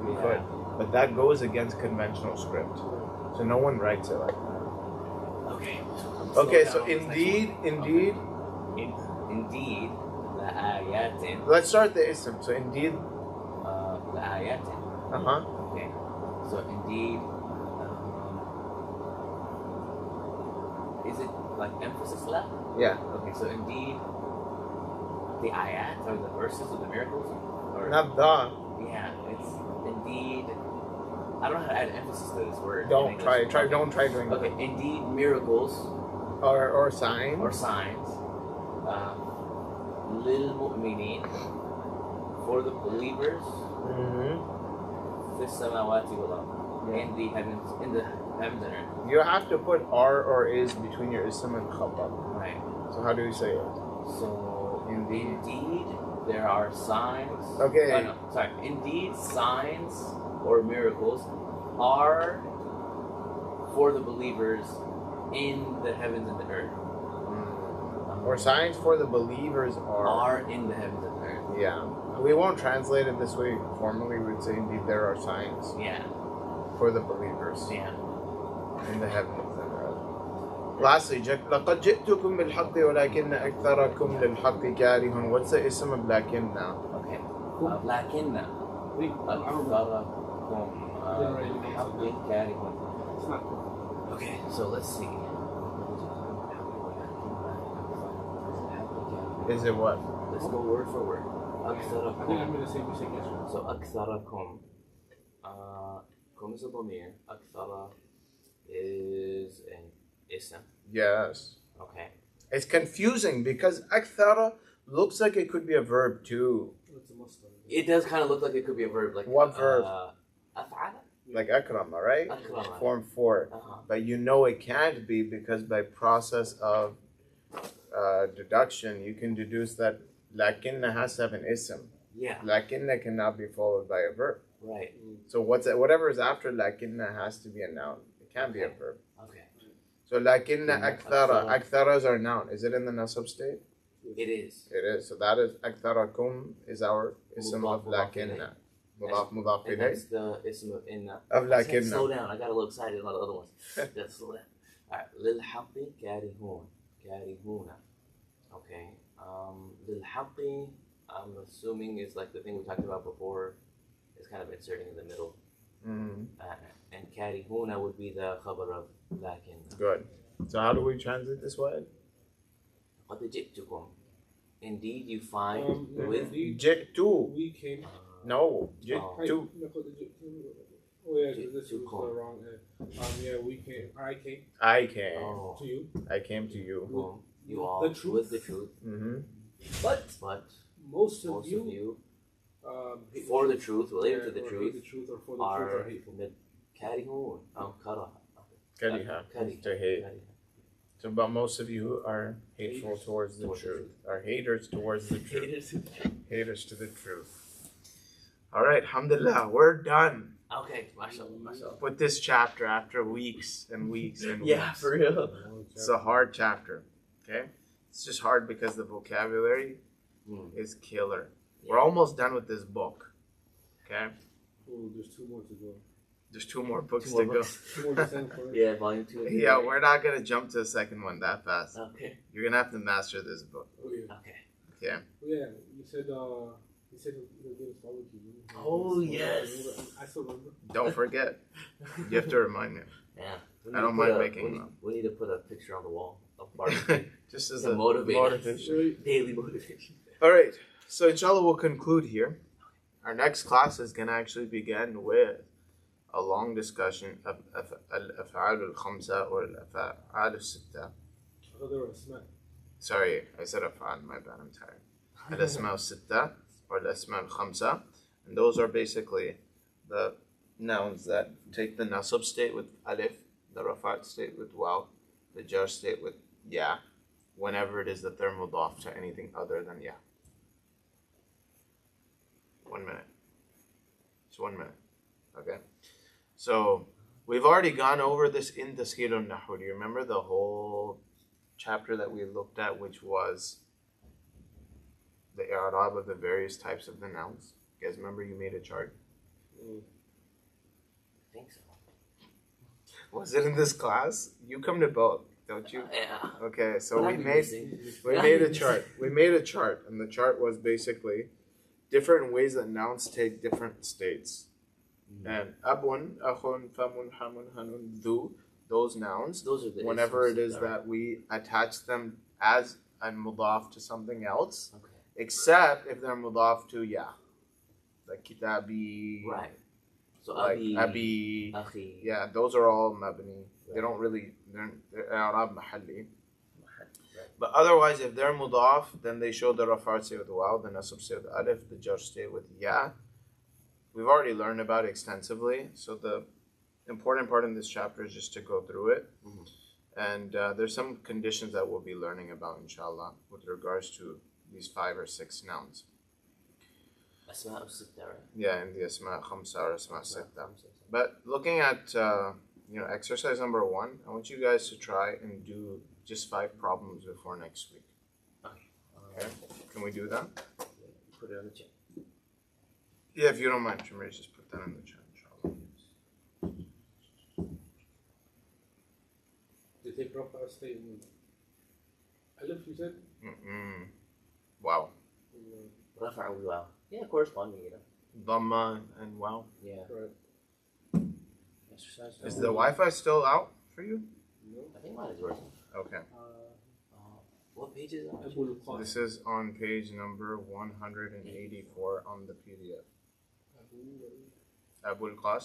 You could. But that goes against conventional script. So no one writes it like that. Okay. Okay, so indeed, Indeed, la ayatin. let's start the ism. So indeed, La ayatin. Okay. So indeed, is it like emphasis la? yeah. Okay, so indeed, the ayat or the verses of the miracles? Or, Not the. yeah, it's indeed I don't know how to add emphasis to this word. Don't try doing that. Okay, indeed, miracles Or signs. or signs. Lil mu'minin, for the believers. Fis samawati wal ard, in the heavens and earth. You have to put R or is between your ism and khabar. Right. So how do you say it? So Indeed. indeed, there are signs. Okay. No, sorry. Indeed, signs or miracles are for the believers in the heavens and the earth. Or signs for the believers Are in the heavens and the earth. Yeah. We won't translate it this way formally. We'd say indeed there are signs Yeah. for the believers Yeah. in the heavens and the earth. Lastly, لقد جئتكم بالحق ولكن أكثركم للحق كارهون. What's the ism of لكن now? Okay. لكن أكثركم للحق كارهون. It's not. Okay, so let's see. Is it what? Let's go word for word. I think I'm أكثركم. going to say we say yes. So أكثركم. Kum is a ضمير. أكثر is an ism. Yes. Okay. It's confusing because أكثر looks like it could be a verb too. It's a must. It does kind of look like it could be a verb. Like What verb? أفعل. Like أكرم, right? أكرم. Form 4. But you know it can't be because by process of deduction, you can deduce that لكن has to have an ism. Yeah. لكن cannot be followed by a verb. Right. So whatever is after لكن has to be a noun. It can't be a verb. Okay. So لكن أكثر. أكثر is our noun. Is it in the nasab state? It is. It is. So that is أكثركم is our ism of مضاف لكن. مضاف And إليه. that's the ism of inna. Of I said لكن. slow down. I got a little excited about the other ones. Just slow down. Alright. للحق كارهون. كارهون. Okay. للحق, I'm assuming is like the thing we talked about before. It's kind of inserting in the middle. Mhm. And كارهون would be the khabar of لكن. Good. So how do we translate this word? قد جئتكم. Indeed, you find with جئت. We came. No. جئت. Oh yeah, this was the wrong. Yeah, we came. I came I came. Oh, to you. I came to you. you all The truth. with the truth, Mm-hmm. But but most of most you, of you hate for the truth, related to the or truth, hate the truth, or for the are truth, are hateful. كارهون. كره. كره. كره. To hate. كره. So, but most of you are hateful towards the truth. Are haters towards the truth. Haters to the truth. All right, alhamdulillah, we're done Okay, mashallah, mashallah. with this chapter after weeks and weeks and weeks. Yeah, for real. It's a hard chapter, okay? It's just hard because the vocabulary is killer. We're almost done with this book, okay? Oh, there's 2 more to go. There's 2 more books Two more to books. 2 more to send for it. Yeah, volume 2. go. Yeah, we're not going to jump to the second one that fast. Okay, You're going to have to master this book, Oh yeah. okay. okay? Oh, yeah. You said you'll get us barbecue. Oh, yes. I still remember. Don't forget. You have to remind me. Yeah. We I need don't to mind put making them. we need to put a picture on the wall of barbecue. Just as To a motivate us. motivation. Daily motivation. All right, so inshallah we'll conclude here. Our next class is going to actually begin with a long discussion of al-af'al al-khamsa or al-af'al al-sitta. I thought they were a smack. Sorry, I said af'al, my bad, I'm tired. Al-asma al-sitta or al-asma al-khamsa. And those are basically the nouns that take the nasab state with alif, the rafat state with waw, the jar state with ya, whenever it is that they're mudaf to anything other than ya. 1 minute. It's 1 minute. Okay. So we've already gone over this in Tashkil al-Nahu. Do you remember the whole chapter that we looked at, which was the i'rab of the various types of the nouns? You guys remember you made a chart? I think so. Was it in this class? You come to both, don't you? Yeah. Okay, so But we I'd be made missing. we made a chart. We made a chart, and the chart was basically different ways that nouns take different states. And abun, akhun, famun, hamun, hanun, dhu, those nouns, Those are the whenever it isms is that are- that we attach them as a mudaf to something else, Okay. except if they're mudaf to ya, like kitabi. Right. So like Abi, Abi. Akhi. Yeah, those are all mabni. They don't really, they're i'rab mahalli. But otherwise, if they're mudaf, then they show the rafa'at stay with the waw, the nasab stay with the alif, the jar stay with ya. We've already learned about it extensively, so the important part in this chapter is just to go through it. Mhm. And there's some conditions that we'll be learning about, inshallah, with regards to these 5 or 6 nouns. Asma al-Sitta, right? Yeah, in the asma khamsa or asma sitta. But looking at exercise number 1, I want you guys to try and do just 5 problems before next week. Okay? Can we do that? Put it on the chat. Yeah, if you don't mind, Shamir, just put that in the chat, inshallah. They take Rafa stay in Alif, you said? Mm-mm. Wow. Rafa' al waw. Yeah, corresponding, you know. Dhamma and wow. Yeah. Right. Exercise. Is the Wi-Fi still out for you? No. I think mine is working. Okay. What page is it on? Abul Qasim. This is on page number 184 on the PDF. Abul Qasim.